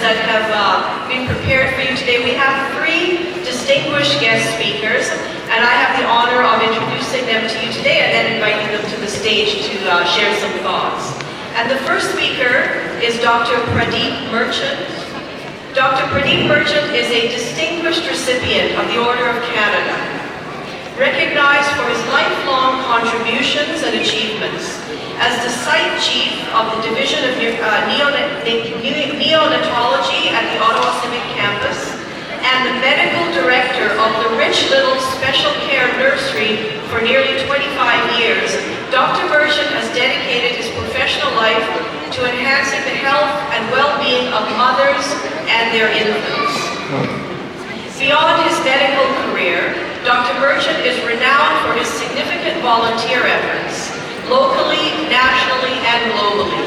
that have been prepared for you today. We have 3 distinguished guest speakers, and I have the honor of introducing them to you today and then inviting them to the stage to share some thoughts. And the first speaker is Dr. Pradeep Merchant. Dr. Pradeep Merchant is a distinguished recipient of the Order of Canada, recognized for his lifelong contributions and achievements as the site chief of the Division of Neonatology at the Ottawa Civic Campus and the medical director of the Rich Little Special Care Nursery for nearly 25 years. Dr. Merchant has dedicated his professional life to enhancing the health and well-being of mothers and their infants. Beyond his medical career, Dr. Merchant is renowned for his significant volunteer efforts, locally, nationally, and globally.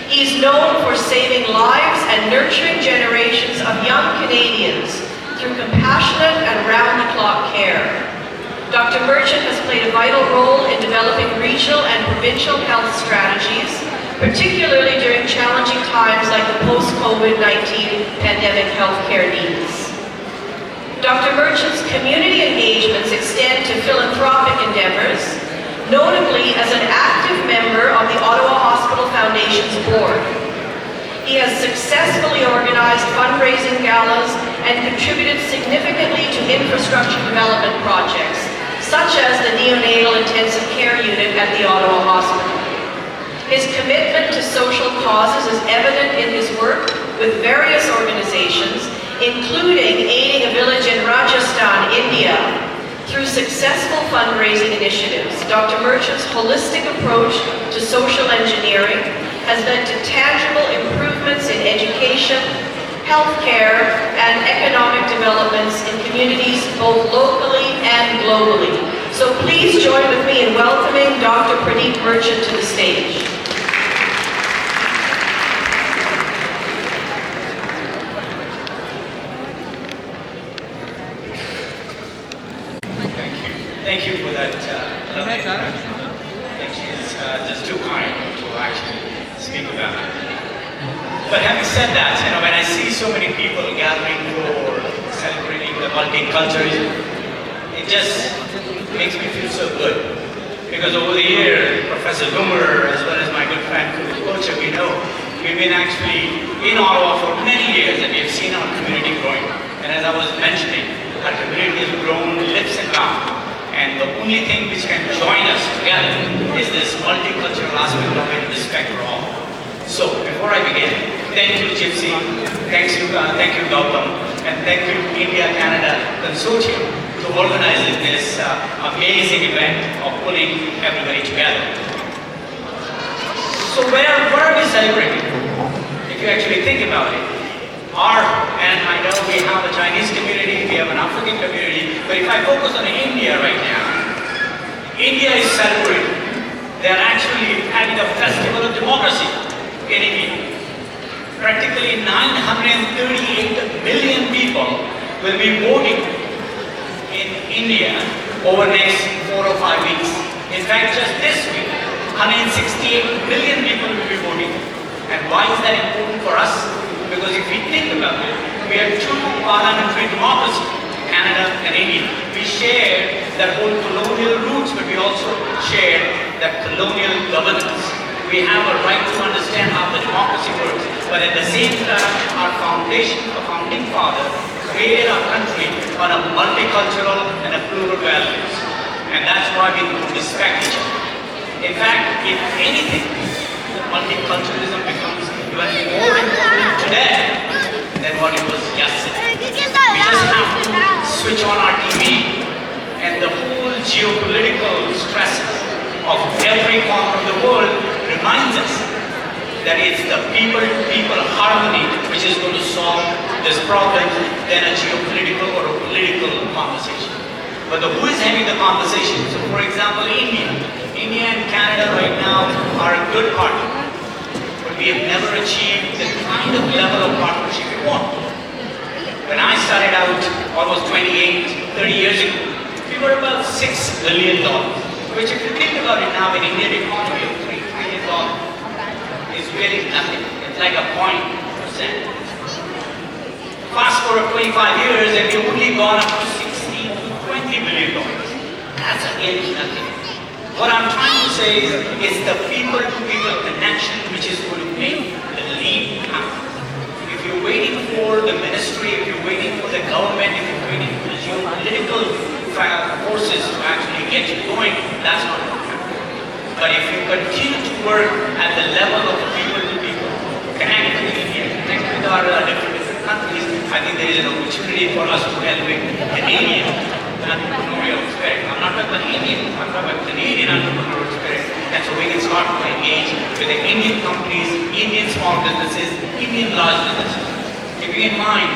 He's known for saving lives and nurturing generations of young Canadians through compassionate and round-the-clock care. Dr. Merchant has played a vital role in developing regional and provincial health strategies, particularly during challenging times like the post-COVID-19 pandemic healthcare needs. Dr. Merchant's community engagements extend to philanthropic endeavors, notably as an active member of the Ottawa Hospital Foundation's board. He has successfully organized fundraising galas and contributed significantly to infrastructure development projects, such as the Neonatal Intensive Care Unit at the Ottawa Hospital. His commitment to social causes is evident in his work with various organizations, including aiding a village in Rajasthan, India, through successful fundraising initiatives. Dr. Merchant's holistic approach to social engineering has led to tangible improvements in education, healthcare, and economic developments in communities both locally and globally. So please join with me in welcoming Dr. Pradeep Merchant to the stage. Thank you for that. I think she's just too kind to actually speak about it. But having said that, when I see so many people gathering for celebrating the multiculturalism, it just makes me feel so good. Because over the year, Professor Boomer, as well as my good friend Consortium, we know we've been actually in Ottawa for many years and we've seen our community growing. And as I was mentioning, our community has grown leaps and bounds. And the only thing which can join us together is this multicultural aspect of it, respect for all. So, before I begin, thank you Gypsy, thank you Gautam, and thank you India-Canada Consortium to organizing this amazing event of pulling everybody together. So what are we celebrating? If you actually think about it, and I know we have a Chinese community, we have an African community, but if I focus on India right now, India is celebrating. They are actually having a festival of democracy in India. Practically 938 million people will be voting in India over the next 4 or 5 weeks. In fact, just this week, 168 million people will be voting. And why is that important for us? Because if we think about it, we have 2 parliamentary democracies, Canada and India. We share that whole colonial roots, but we also share that colonial governance. We have a right to understand how the democracy works, but at the same time, our founding father, created our country on a multicultural and a plural values. And that's why we respect each other. In fact, if anything, multiculturalism becomes even more important today than what it was yesterday. We just have to switch on our TV and the whole geopolitical stresses of every corner of the world reminds us that it's the people-to-people harmony which is going to solve this problem than a geopolitical or a political conversation. But who is having the conversation? So for example, India and Canada right now are a good partner. We have never achieved the kind of level of partnership we want. When I started out almost 30 years ago, we were about $6 billion, which if you think about it now, in Indian economy of $3 trillion is really nothing. It's like a 0.%. Fast forward 25 years and we've only gone up to 16 to 20 billion dollars. That's again nothing. What I'm trying to say is the people-to-people connection which is going to make the leap happen. If you're waiting for the ministry, if you're waiting for the government, if you're waiting for the geopolitical forces to actually get you going, that's not going to happen. But if you continue to work at the level of people-to-people, connect with India, connect with our different countries, I think there is an opportunity for us to elevate Canadian entrepreneurial spirit. I'm not talking about Indian, I'm talking about Canadian entrepreneurial spirit. And so we can start to engage with the Indian companies, Indian small businesses, Indian large businesses. Keeping in mind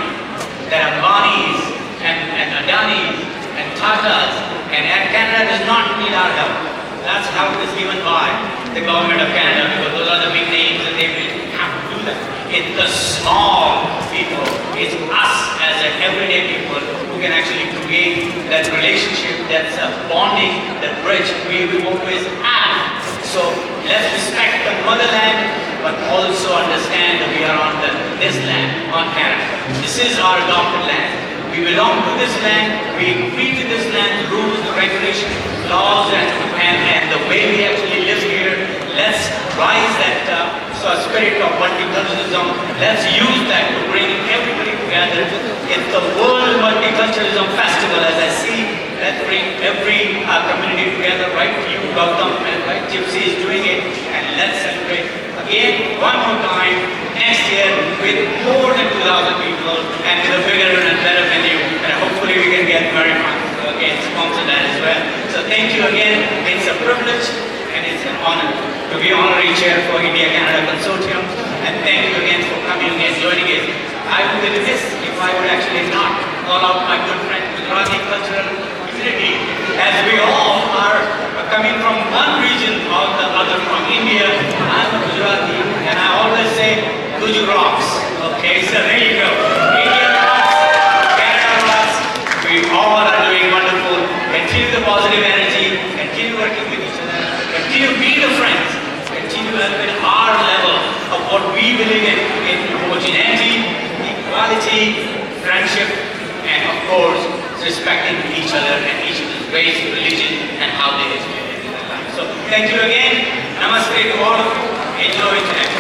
that Ambani's and Adani's and Tata's and Air Canada does not need our help. That's how it is given by the government of Canada, because those are the big names and they will have to do that. It's the small people, it's us as an everyday people who can actually create that relationship, that bonding, that bridge we will always have. So let's respect the motherland, but also understand that we are on this land, on Canada. This is our adopted land. We belong to this land, we agree to this land, the rules, the regulations, laws, and the way we actually live here. Let's rise that spirit of multiculturalism. Let's use that to bring everybody together. It's the World Multiculturalism Festival, as I see. Let's bring every community together, right? You, Gautam, and right, Gypsy is doing it, and let's celebrate again, one more time, next year with more than 2,000 people and with a bigger and better venue, and hopefully we can get very fun again, sponsor that as well. So thank you again. It's a privilege and it's an honor to be honorary chair for India-Canada Consortium, and thank you again for coming and joining us. I would be remiss if I would actually not call out my good friend Gujarati cultural community, as we all are coming from one region or the other from India. I'm a Gujarati and I always say Guj rocks. Okay, so there you go. India rocks, Canada rocks. We all are doing wonderful. Continue the positive energy, continue working with each other, continue being the friends, continue at our level of what we believe in homogeneity, equality, friendship, and of course, respecting each other and each other's race, religion, and how they live in their life. So thank you again. Namaste to all of you. Enjoy it.